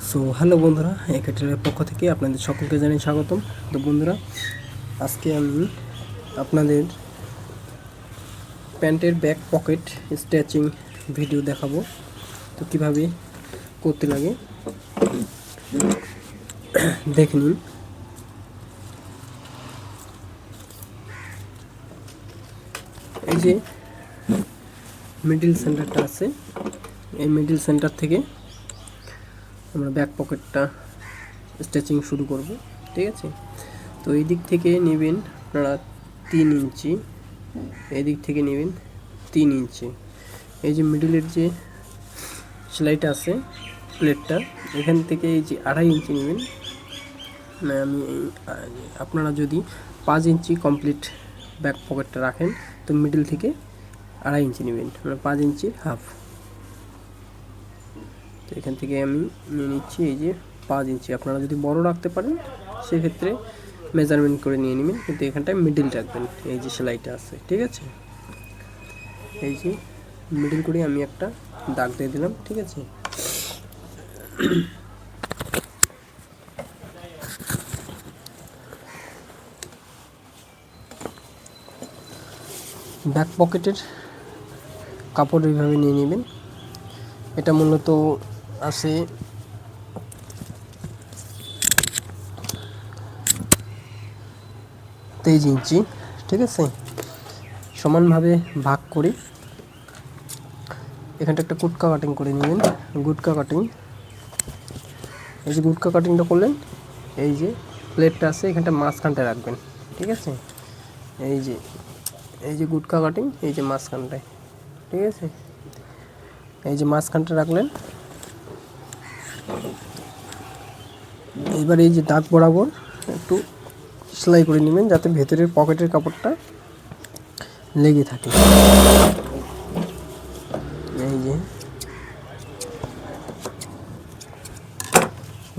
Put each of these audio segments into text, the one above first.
So hello বন্ধুরা, একেটের পক্ষ থেকে আপনাদের সকলকে জানাই স্বাগতম। তো বন্ধুরা, আজকে আমি আপনাদের প্যান্টের ব্যাক পকেট স্ট্যাচিং ভিডিও দেখাবো। তো কিভাবে করতে লাগে দেখে নিন। এই যে মিডল সেন্টারটা আছে, এই মিডল সেন্টার থেকে আমরা ব্যাক পকেটটা স্ট্রেচিং শুরু করব। ঠিক আছে, তো এই দিক থেকে নেবেন আপনারা 3 ইঞ্চি, এই দিক থেকে নেবেন 3 ইঞ্চি। এই যে মিডলের যে সেলাইটা আছে প্লেটটা, এখান থেকে এই যে 2.5 ইঞ্চি নেবেন। আমি আপনারা যদি 5 ইঞ্চি কমপ্লিট ব্যাক পকেটটা রাখেন তো মিডল থেকে 2.5 ইঞ্চি নেবেন, মানে 5 ইঞ্চির হাফ। তো এখান থেকে আমি নিয়ে নিচ্ছি এই যে 5 ইঞ্চি। আপনারা যদি বড় রাখতে পারেন সেক্ষেত্রে মেজারমেন্ট করে নিয়ে নেবেন, কিন্তু এখানটায় মিডল রাখবেন। এই যে সেলাইটা আছে, ঠিক আছে, এই যে মিডল করে আমি একটা দাগ দিয়ে দিলাম। ঠিক আছে, ব্যাক পকেটের কাপড় এইভাবে নিয়ে নেবেন। এটা মূলত আছে 23 ইঞ্চি। ঠিক আছে, সমানভাবে ভাগ করে এখানটা একটা গুটকা কাটিং করে নেবেন। গুটকা কাটিং, এই যে গুটকা কাটিংটা করলেন, এই যে প্লেটটা আছে এখানটা মাঝখানটায় রাখবেন। ঠিক আছে, এই যে গুটকা কাটিং, এই যে মাঝখানটায়। ঠিক আছে, এই যে মাঝখানটা রাখলেন। এবার এই যে দাগ বরাবর একটু সেলাই করে নেবেন যাতে ভেতরের পকেটের কাপড়টা লেগে থাকে। এই যে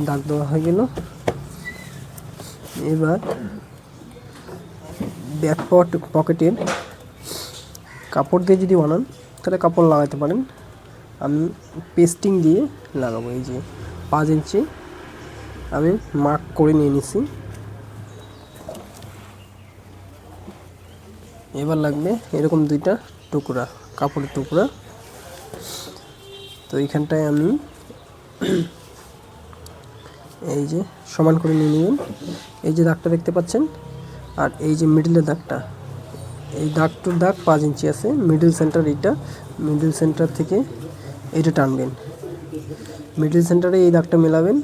দাগ দেওয়া হয়ে গেল। এবার ব্যাক পকেটের কাপড় দিয়ে যদি বানান তাহলে কাপড় লাগাতে পারেন, আমি পেস্টিং দিয়ে লাগাবো। এই যে 5 ইঞ্চি আমি মার্ক করে নিয়ে নিছি। এবার লাগবে এরকম 2টা টুকরা, কাপড়ের টুকরা। তো এইখানটায় আমি এই যে সমান করে নিয়ে নেবেন। এই যে দাগটা দেখতে পাচ্ছেন, আর এই যে মিডলের দাগটা, এই দাগ টু দাগ 5 ইঞ্চি আছে। মিডল সেন্টার, এইটা মিডল সেন্টার থেকে এইটা টানবেন, মিডল সেন্টারে এই দাগটা মেলাবেন,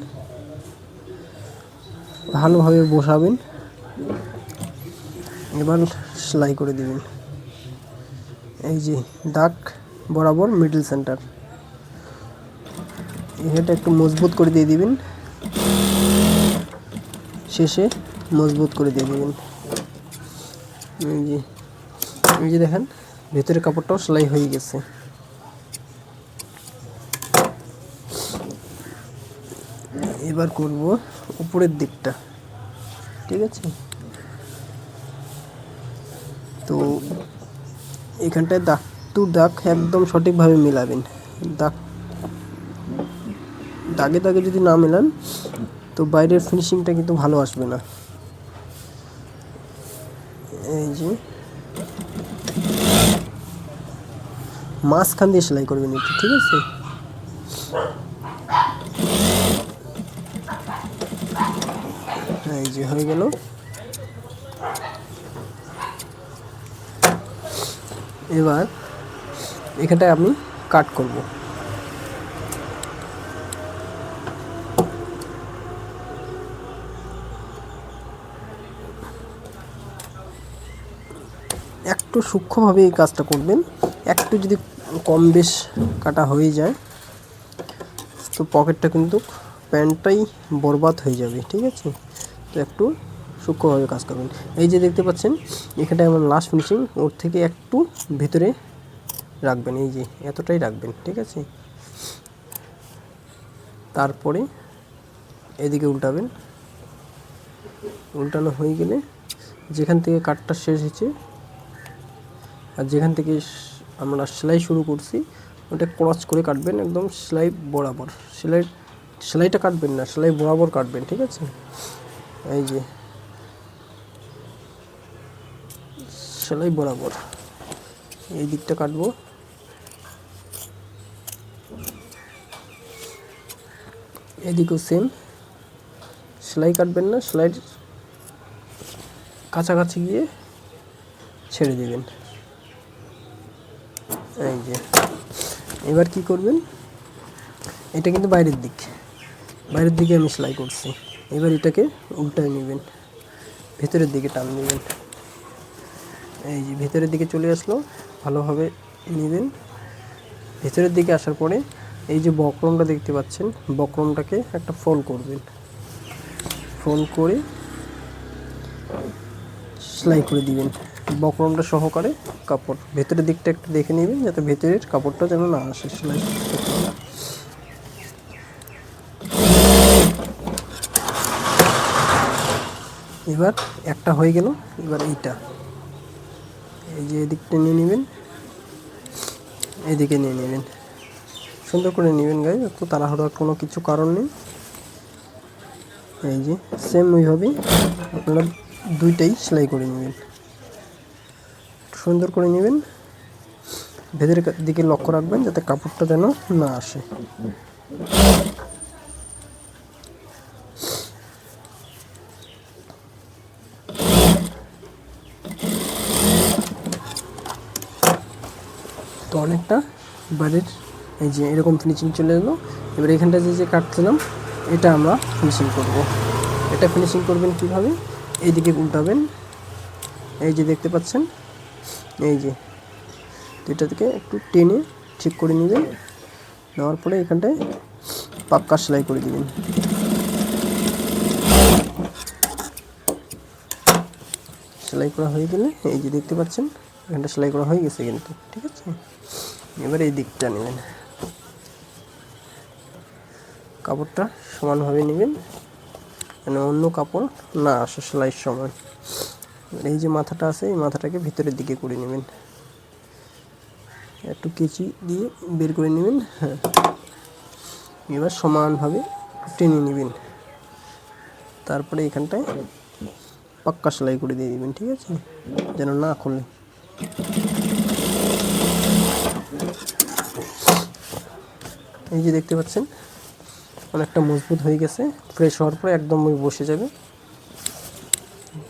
ভালোভাবে বসাবেন। এবার সেলাই করে দিবেন। এই যে দাগ বরাবর মিডল সেন্টার, এটা একটু মজবুত করে দিয়ে দিবেন, শেষে মজবুত করে দিয়ে দিবেন। এই যে দেখেন ভেতরের কাপড়টাও সেলাই হয়ে গেছে। এবার করব উপরের দিকটা। ঠিক আছে, তো এখানটায় দাগ টু দাগ একদম সঠিকভাবে মেলাবেন। দাগে দাগে যদি না মেলান তো বাইরের ফিনিশিংটা কিন্তু ভালো আসবে না। এই যে মাঝখান দিয়ে সেলাই করবেন একটু। ঠিক আছে, এই যে হয়ে গেল। এবার এখানটায় আমি কাট করব। একটু সূক্ষ্মভাবে এই কাজটা করবেন। একটু যদি কম বেশ কাটা হয়ে যায় তো পকেটটা কিন্তু প্যান্টটাই বরবাদ হয়ে যাবে। ঠিক আছে, তো একটু সূক্ষ্মভাবে কাজ করবেন। এই যে দেখতে পাচ্ছেন এখানটায় আমার লাস্ট ফিনিশিং, ওর থেকে একটু ভিতরে রাখবেন, এই যে এতটাই রাখবেন। ঠিক আছে, তারপরে এদিকে উল্টাবেন। উল্টানো হয়ে গেলে যেখান থেকে কাটটা শেষ হয়েছে আর যেখান থেকে আমরা সেলাই শুরু করছি ওটা ক্রস করে কাটবেন, একদম সেলাই বরাবর, সেলাই সেলাইটা কাটবেন না, সেলাই বরাবর কাটবেন, ঠিক আছে। এই যে সেলাই বরাবর এই দিকটা কাটবো, এদিকেও সেম, সেলাই কাটবেন না, সেলাইয়ের কাছাকাছি গিয়ে ছেড়ে দেবেন। এই যে এবার কি করবেন, এটা কিন্তু বাইরের দিকে আমি সেলাই করছি। এবার এটাকে উল্টায় নেবেন, ভেতরের দিকে টান নেবেন। এই যে ভেতরের দিকে চলে আসলো, ভালোভাবে নেবেন। ভেতরের দিকে আসার পরে এই যে বক্রমটা দেখতে পাচ্ছেন, বক্রমটাকে একটা ফোল্ড করবেন, ফোল্ড করে সেলাই করে দিবেন বক্রমটা সহকারে। কাপড় ভেতরের দিকটা একটু দেখে নেবেন, যাতে ভেতরের কাপড়টা যেন না আসে সেলাই। এবার একটা হয়ে গেল, এবার এইটা এই যে এদিকটা নিয়ে নেবেন, এদিকে নিয়ে নেবেন, সুন্দর করে নেবেন গাইজ, একটু তাড়াহুড়োর কোনো কিছু কারণ নেই। এই যে সেম ওইভাবেই আপনারা দুইটাই সেলাই করে নেবেন, সুন্দর করে নেবেন। ভেতরের দিকে লক্ষ্য রাখবেন যাতে কাপড়টা যেন না আসে। তো অনেকটা বাড়ির এই যে এরকম ফিনিশিং চলে এলো। এবার এখানটা যে কাটছিলাম এটা আমরা ফিনিশিং করব। এটা ফিনিশিং করবেন কীভাবে, এইদিকে উল্টাবেন, এই যে দেখতে পাচ্ছেন, এই যে এটা থেকে একটু টেনে ঠিক করে নেবেন। নেওয়ার পরে এখানটায় পাক্কা সেলাই করে দিবেন। সেলাই করা হয়ে গেলে এই যে দেখতে পাচ্ছেন এখানটা সেলাই করা হয়ে গেছে কিন্তু, ঠিক আছে। এবার এই দিকটা নেবেন, কাপড়টা সমানভাবে নেবেন, মানে অন্য কাপড় না আসে সেলাইয়ের সময়। এই যে মাথাটা আছে, এই মাথাটাকে ভিতরের দিকে করে নেবেন, একটু কেচি দিয়ে বের করে নেবেন। হ্যাঁ, এবার সমানভাবে টেনে নেবেন, তারপরে এখানটায় পাক্কা সেলাই করে দিয়ে দেবেন, ঠিক আছে, যেন না খোলে। এই যে দেখতে পাচ্ছেন অনেকটা মজবুত হয়ে গেছে, ফ্রেশ হওয়ার পরে একদম বসে যাবে।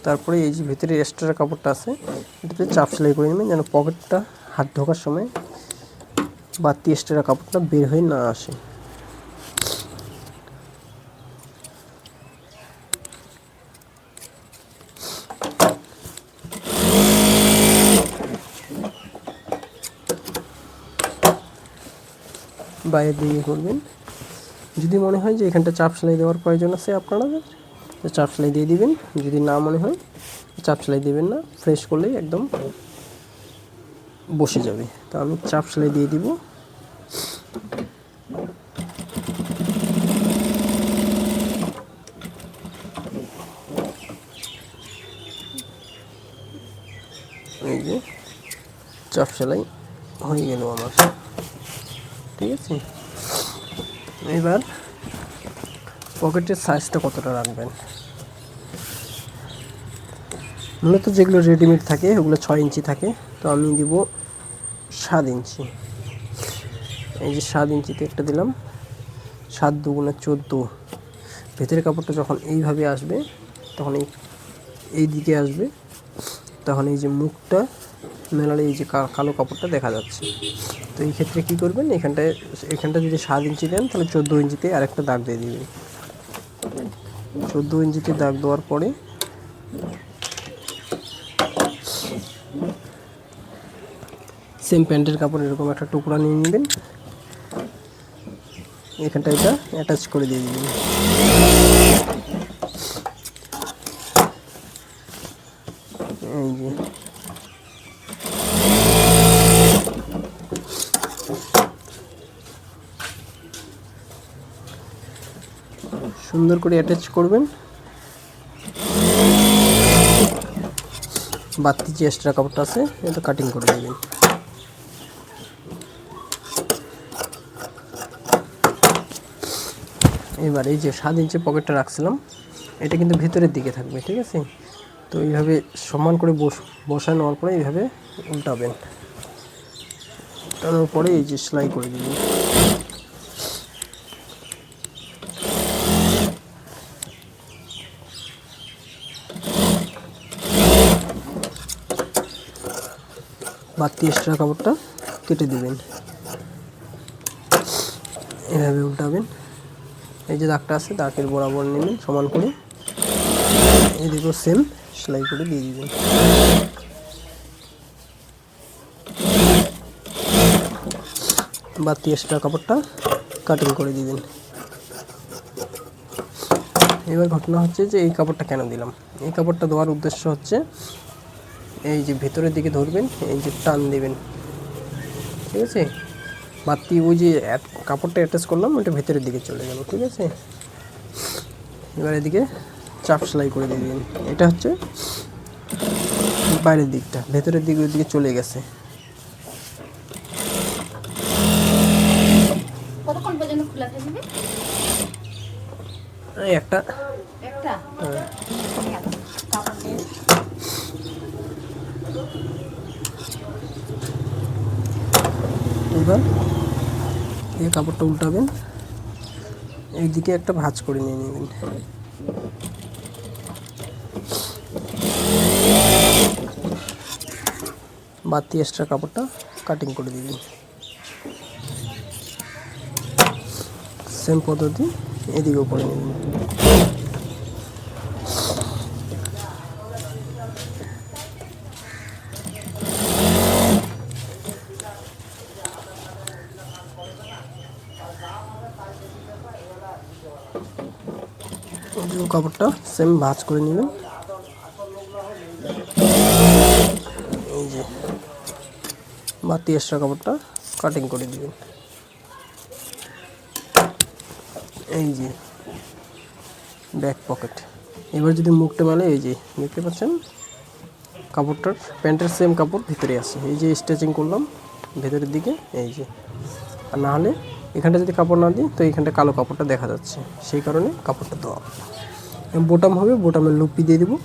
তারপরে এই যে ভিতরে এক্সট্রা কাপড়টা আছে এটাতে চাপ সেলাই করে নেবেন, যেন পকেটটা হাত ঢোকার সময় বাড়তি এক্সট্রা কাপড়টা বের হয়ে না আসে। বাইরের দিকে করবেন। যদি মনে হয় যে এখানটা চাপ সেলাই দেওয়ার প্রয়োজন আছে আপনাদের, চাপ সেলাই দিয়ে দিবেন। যদি না মনে হয় চাপ সেলাই দেবেন না, ফ্রেশ করলেই একদম বসে যাবে। তো আমি চাপ সেলাই দিয়ে দিব। এই যে চাপ সেলাই হয়ে গেল আমার, ঠিক আছে। এবার পকেটের সাইজটা কতটা রাখবেন, মূলত যেগুলো রেডিমেড থাকে ওগুলো 6 ইঞ্চি থাকে, তো আমি দিব 7 ইঞ্চি। এই যে 7 ইঞ্চিতে একটা দিলাম, 7 দুগুণে 14। ভেতরের কাপড়টা যখন এইভাবে আসবে তখন এই দিকে আসবে, তখন এই যে মুখটা মেলালে এই যে কালো কাপড়টা দেখা যাচ্ছে। তো এই ক্ষেত্রে কী করবেন, এখানটা যদি 7 ইঞ্চি দেন তাহলে 14 ইঞ্চিতে আরেকটা দাগ দিয়ে দিবেন। 14 ইঞ্চিতে দাগ দেওয়ার পরে সেম প্যান্টের কাপড় এরকম একটা টুকরা নিয়ে নেবেন, এখানটা এটা অ্যাটাচ করে দিয়ে দিবেন। এই যে সুন্দর করে অ্যাটাচ করবেন। বাড়তি যে এক্সট্রা কাপড়টা আছে এটা কাটিং করে দেবেন। এবার এই যে 7 ইঞ্চি পকেটটা রাখছিলাম, এটা কিন্তু ভিতরের দিকে থাকবে, ঠিক আছে। তো এইভাবে সমান করে বসায় নেওয়ার পরে এইভাবে উল্টাবেন, উল্টানোর পরে এই যে সেলাই করে দিবেন। বাড়তি এক্সট্রা কাপড়টা কেটে দিবেন, এভাবে উল্টাবেন। এই যে দাগটা আছে দাগের বরাবর নেবেন সমান করে, এদিকেও সেম সেলাই করে দিয়ে দিবেন। বাড়তি এক্সট্রা কাপড়টা কাটিং করে দিবেন। এবার ঘটনা হচ্ছে যে এই কাপড়টা কেন দিলাম, এই কাপড়টা দেওয়ার উদ্দেশ্য হচ্ছে এই যে ভেতরের দিকে ধরবেন, এই যে টান দিবেন, ঠিক আছে। বাড়তি ওই যে কাপড়টা অ্যাটাচ করলাম ওইটা ভেতরের দিকে চলে গেল, ঠিক আছে। এবার এদিকে চাপ সেলাই করে দিয়ে দিন। এটা হচ্ছে বাইরের দিকটা, ভেতরের দিকে ওইদিকে চলে গেছে। কতক্ষণ পর্যন্ত খোলা থাকবে? একটা এবার এই কাপড়টা উল্টাবেন, এইদিকে একটা ভাঁজ করে নিয়ে নেবেন। বাড়তি এক্সট্রা কাপড়টা কাটিং করে দিবেন। সেম পদ্ধতি এদিকেও করে নেবেন। কাপড়টা সেম ভাঁজ করে নেবেন। এই যে বাড়তি এক্সট্রা কাপড়টা কাটিং করে দিবেন। এই যে ব্যাক পকেট। এবার যদি মুখটা মেলে, এই যে দেখতে পাচ্ছেন কাপড়টার প্যান্টের সেম কাপড় ভিতরে আছে, এই যে স্টিচিং করলাম ভেতরের দিকে, এই যে। আর না হলে এখানটা যদি কাপড় না দিই তো এইখানটা কালো কাপড়টা দেখা যাচ্ছে, সেই কারণে কাপড়টা দেওয়া। বোটাম হবে, বোটামের লুপি দিয়ে দেবো।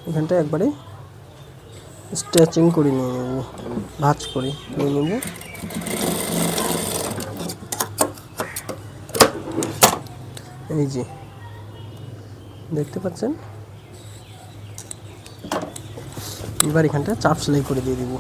এখানটা একবারে স্ট্রেচিং করে নিয়ে নেব, ভাঁজ করে নিয়ে নেব। এই যে দেখতে পাচ্ছেন, এবার এখানটা চাপ সেলাই করে দিয়ে দিব।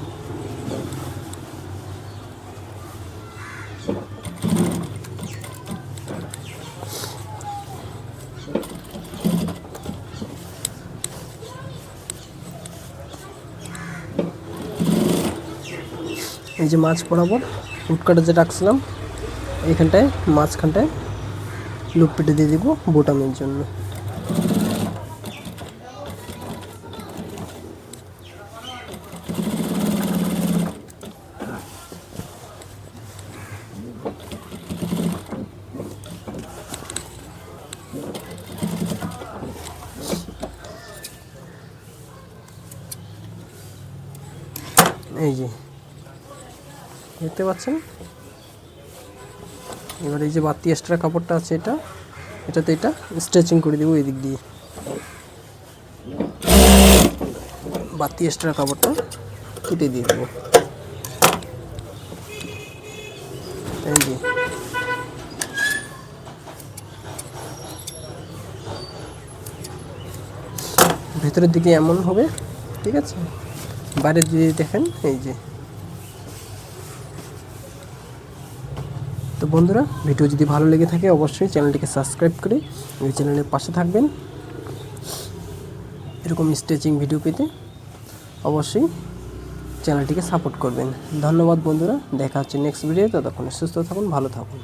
এই যে মাছ বরাবর উটকাটা যে রাখছিলাম এইখানটায় মাঝখানটায় লুপ পেটে দিয়ে দিব বোটামের জন্য। এই যে দেখতে পাচ্ছেন। এবার এই যে বাড়তি এক্সট্রা কাপড়টা আছে এটাতে এটা স্ট্রেচিং করে দেবো এই দিক দিয়ে। বাড়তি এক্সট্রা কাপড়টা কেটে দিয়ে দেবো। এই যে ভেতরের দিকে এমন হবে, ঠিক আছে। বাইরের দিকে দেখেন, এই যে তো বন্ধুরা, ভিডিও যদি ভালো লেগে থাকে অবশ্যই চ্যানেলটিকে সাবস্ক্রাইব করে এই চ্যানেলের পাশে থাকবেন। এরকম স্টিচিং ভিডিও পেতে অবশ্যই চ্যানেলটিকে সাপোর্ট করবেন। ধন্যবাদ বন্ধুরা, দেখা হচ্ছে নেক্সট ভিডিও। ততক্ষণ সুস্থ থাকুন, ভালো থাকুন।